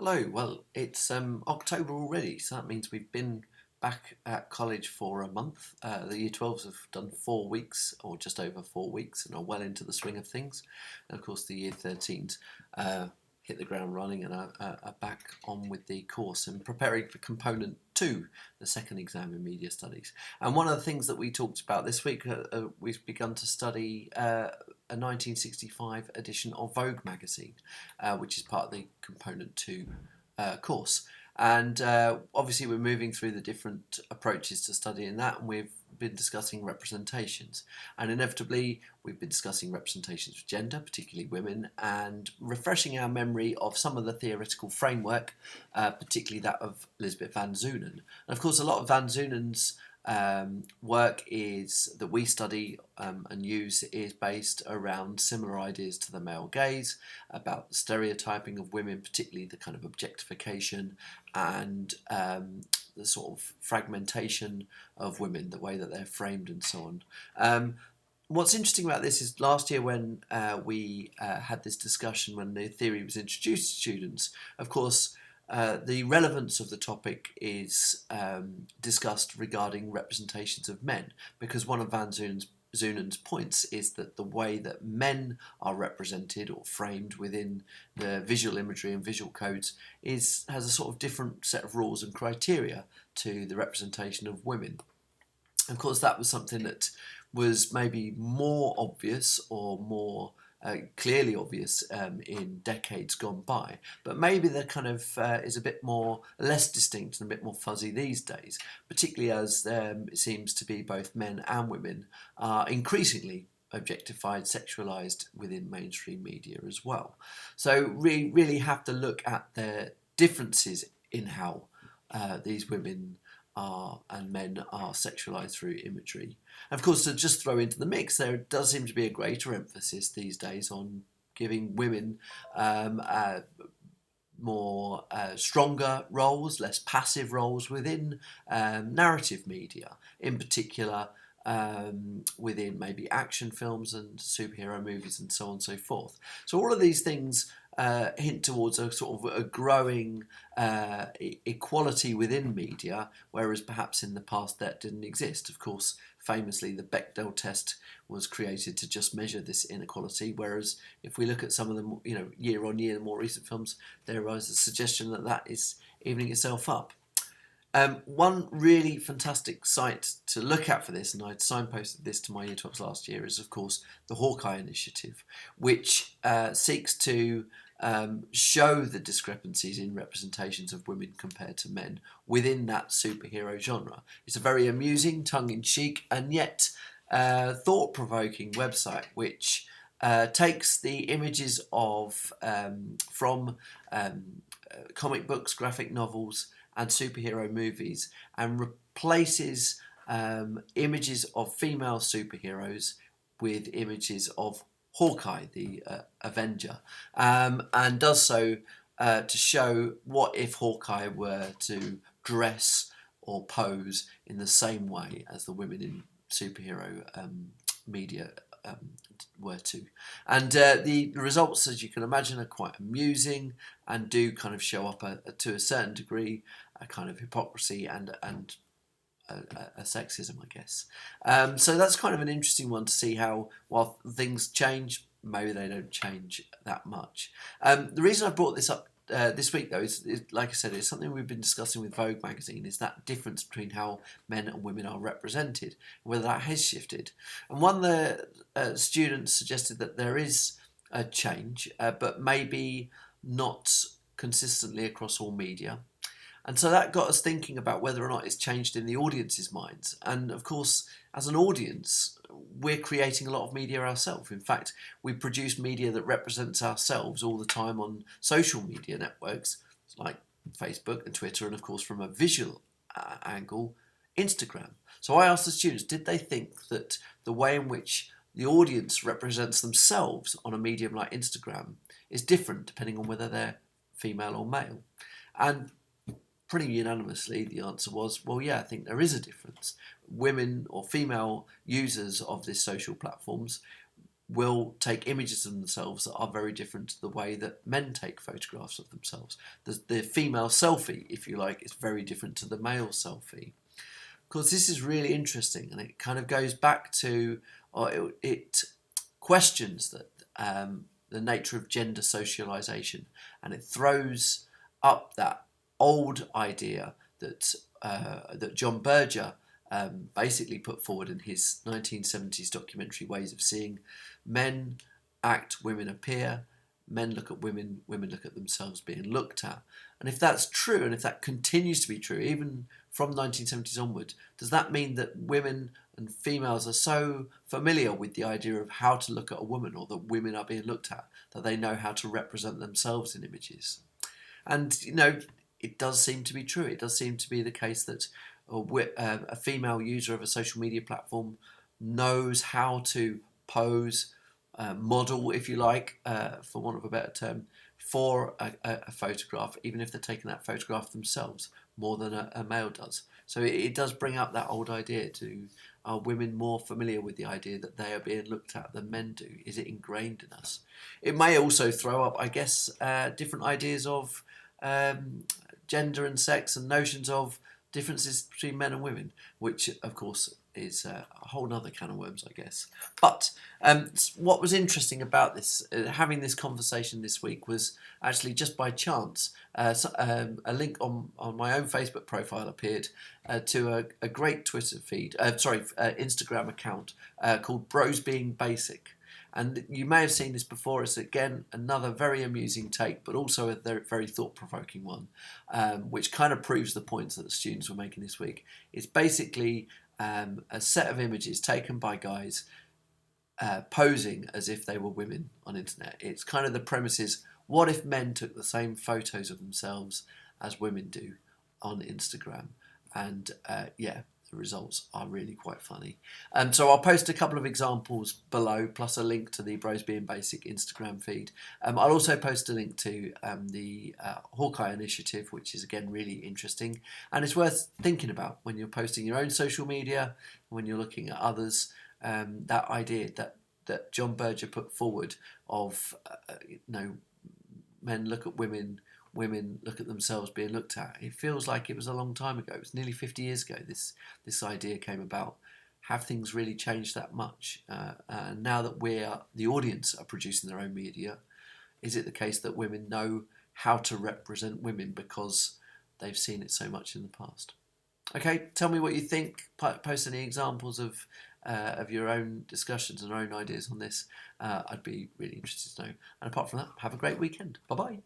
Hello. Well, it's October already, so that means we've been back at college for a month. The Year 12s have done 4 weeks, or just over 4 weeks, and are well into the swing of things. And of course, the Year 13s hit the ground running and are back on with the course and preparing for component 2, the second exam in media studies. And one of the things that we talked about this week, we've begun to study a 1965 edition of Vogue magazine, which is part of the component 2 course. And obviously we're moving through the different approaches to studying that, and we've been discussing representations. And inevitably we've been discussing representations of gender, particularly women, and refreshing our memory of some of the theoretical framework, particularly that of Lisbeth van Zoonen. And of course a lot of van Zoonen's work is that we study and use is based around similar ideas to the male gaze, about the stereotyping of women, particularly the kind of objectification and the sort of fragmentation of women, the way that they're framed and so on. What's interesting about this is last year when we had this discussion, when the theory was introduced to students, of course the relevance of the topic is discussed regarding representations of men, because one of van Zoonen's points is that the way that men are represented or framed within the visual imagery and visual codes has a sort of different set of rules and criteria to the representation of women. Of course, that was something that was maybe more obvious or more clearly obvious in decades gone by, but maybe the kind of is a bit more less distinct and a bit more fuzzy these days, particularly as it seems to be both men and women are increasingly objectified, sexualized within mainstream media as well. So we really have to look at the differences in how these women are and men are sexualized through imagery. And of course, to just throw into the mix, there does seem to be a greater emphasis these days on giving women more stronger roles, less passive roles within narrative media, in particular within maybe action films and superhero movies and so on and so forth. So all of these things hint towards a sort of a growing equality within media, whereas perhaps in the past that didn't exist. Of course, famously, the Bechdel test was created to just measure this inequality, whereas if we look at some of the year on year, more recent films, there is a suggestion that that is evening itself up. One really fantastic site to look at for this, and I signposted this to my Year 12s last year, is of course the Hawkeye Initiative, which seeks to show the discrepancies in representations of women compared to men within that superhero genre. It's a very amusing, tongue-in-cheek, and yet thought-provoking website which takes the images of from comic books, graphic novels, and superhero movies and replaces images of female superheroes with images of Hawkeye, the Avenger, and does so to show what if Hawkeye were to dress or pose in the same way as the women in superhero media were to. And the results, as you can imagine, are quite amusing and do kind of show up to a certain degree a kind of hypocrisy and a sexism, I guess. So that's kind of an interesting one to see how, while things change, maybe they don't change that much. The reason I brought this up this week, though, is like I said, it's something we've been discussing with Vogue magazine, is that difference between how men and women are represented, whether that has shifted. And one of the students suggested that there is a change, but maybe not consistently across all media. And so that got us thinking about whether or not it's changed in the audience's minds. And of course, as an audience, we're creating a lot of media ourselves. In fact, we produce media that represents ourselves all the time on social media networks like Facebook and Twitter, and of course from a visual angle, Instagram. So I asked the students, did they think that the way in which the audience represents themselves on a medium like Instagram is different depending on whether they're female or male? And pretty unanimously, the answer was, well, yeah, I think there is a difference. Women or female users of these social platforms will take images of themselves that are very different to the way that men take photographs of themselves. The female selfie, if you like, is very different to the male selfie. Of course, this is really interesting, and it kind of goes back to, or it questions that the nature of gender socialization, and it throws up that old idea that that John Berger basically put forward in his 1970s documentary Ways of Seeing. Men act, women appear. Men look at women, women look at themselves being looked at. And if that's true, and if that continues to be true, even from 1970s onward, does that mean that women and females are so familiar with the idea of how to look at a woman, or that women are being looked at, that they know how to represent themselves in images? And, it does seem to be true. It does seem to be the case that a female user of a social media platform knows how to pose, model, if you like, for want of a better term, for a photograph, even if they're taking that photograph themselves, more than a male does. So it does bring up that old idea to, are women more familiar with the idea that they are being looked at than men do? Is it ingrained in us? It may also throw up, I guess, different ideas of gender and sex, and notions of differences between men and women, which of course is a whole nother can of worms, I guess. But what was interesting about this, having this conversation this week, was actually just by chance. A link on my own Facebook profile appeared to a great Twitter feed, Instagram account called Broz Being Basic. And you may have seen this before. It's, again, another very amusing take, but also a very thought-provoking one, which kind of proves the points that the students were making this week. It's basically a set of images taken by guys posing as if they were women on internet. It's kind of, the premise is, what if men took the same photos of themselves as women do on Instagram? And the results are really quite funny. So I'll post a couple of examples below, plus a link to the Broz Being Basic Instagram feed. I'll also post a link to the Hawkeye Initiative, which is, again, really interesting. And it's worth thinking about when you're posting your own social media, when you're looking at others, that idea that John Berger put forward of, men look at women, women look at themselves being looked at. It feels like it was a long time ago. It was nearly 50 years ago this idea came about. Have things really changed that much? Now that the audience are producing their own media, is it the case that women know how to represent women because they've seen it so much in the past? Okay, tell me what you think. Post any examples of your own discussions and your own ideas on this. I'd be really interested to know. And apart from that, have a great weekend. Bye-bye.